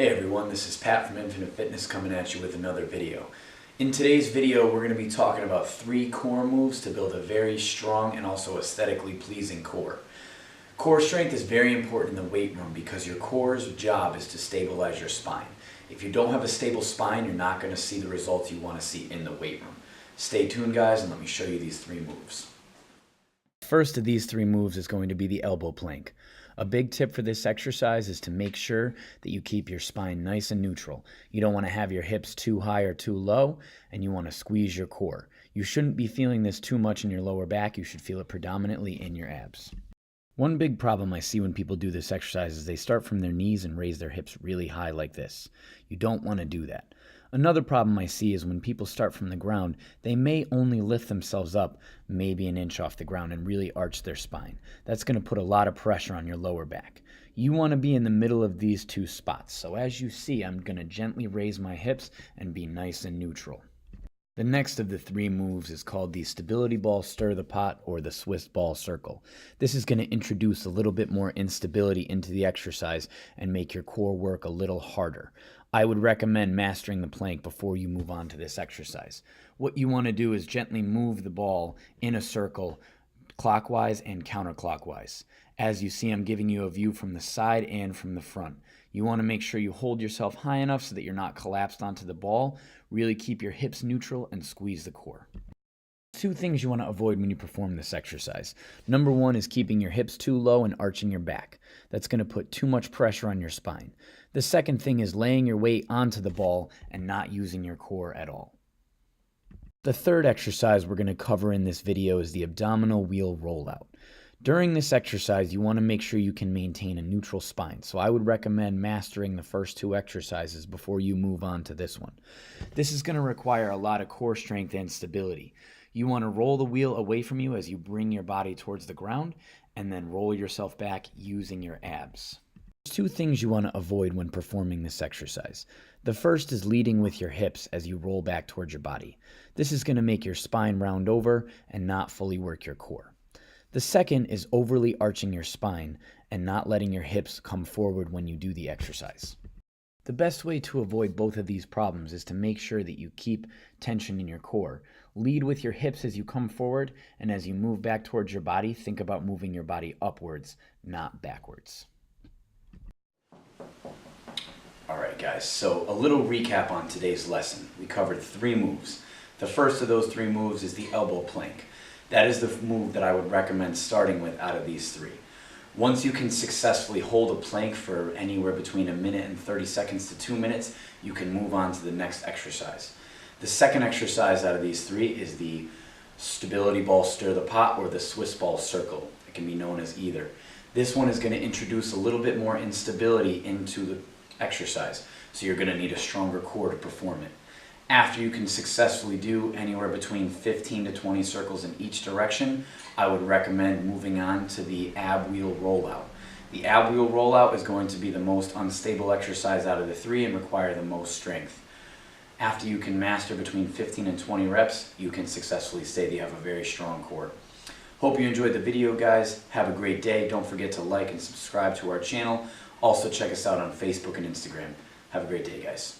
Hey everyone, this is Pat from Infinite Fitness coming at you with another video. In today's video, we're going to be talking about 3 core moves to build a very strong and also aesthetically pleasing core. Core strength is very important in the weight room because your core's job is to stabilize your spine. If you don't have a stable spine, you're not going to see the results you want to see in the weight room. Stay tuned guys and let me show you these 3 moves. First of these 3 moves is going to be the elbow plank. A big tip for this exercise is to make sure that you keep your spine nice and neutral. You don't want to have your hips too high or too low, and you want to squeeze your core. You shouldn't be feeling this too much in your lower back. You should feel it predominantly in your abs. One big problem I see when people do this exercise is they start from their knees and raise their hips really high like this. You don't want to do that. Another problem I see is when people start from the ground, they may only lift themselves up maybe an inch off the ground and really arch their spine. That's going to put a lot of pressure on your lower back. You want to be in the middle of these 2 spots. So as you see, I'm going to gently raise my hips and be nice and neutral. The next of the 3 moves is called the stability ball stir the pot or the Swiss ball circle. This is going to introduce a little bit more instability into the exercise and make your core work a little harder. I would recommend mastering the plank before you move on to this exercise. What you want to do is gently move the ball in a circle clockwise and counterclockwise. As you see, I'm giving you a view from the side and from the front. You want to make sure you hold yourself high enough so that you're not collapsed onto the ball. Really keep your hips neutral and squeeze the core. 2 things you want to avoid when you perform this exercise. Number 1 is keeping your hips too low and arching your back. That's going to put too much pressure on your spine. The second thing is laying your weight onto the ball and not using your core at all. The third exercise we're going to cover in this video is the abdominal wheel rollout. During this exercise, you want to make sure you can maintain a neutral spine. So I would recommend mastering the first 2 exercises before you move on to this one. This is going to require a lot of core strength and stability. You want to roll the wheel away from you as you bring your body towards the ground and then roll yourself back using your abs. There's 2 things you want to avoid when performing this exercise. The first is leading with your hips as you roll back towards your body. This is going to make your spine round over and not fully work your core. The second is overly arching your spine and not letting your hips come forward when you do the exercise. The best way to avoid both of these problems is to make sure that you keep tension in your core. Lead with your hips as you come forward, and as you move back towards your body, think about moving your body upwards, not backwards. Alright guys, so a little recap on today's lesson. We covered 3 moves. The first of those 3 moves is the elbow plank. That is the move that I would recommend starting with out of these 3. Once you can successfully hold a plank for anywhere between 1 minute and 30 seconds to 2 minutes, you can move on to the next exercise. The second exercise out of these 3 is the stability ball stir the pot or the Swiss ball circle. It can be known as either. This one is going to introduce a little bit more instability into the exercise, so you're going to need a stronger core to perform it. After you can successfully do anywhere between 15 to 20 circles in each direction, I would recommend moving on to the ab wheel rollout. The ab wheel rollout is going to be the most unstable exercise out of the 3 and require the most strength. After you can master between 15 and 20 reps, you can successfully say that you have a very strong core. Hope you enjoyed the video guys. Have a great day. Don't forget to like and subscribe to our channel. Also check us out on Facebook and Instagram. Have a great day guys.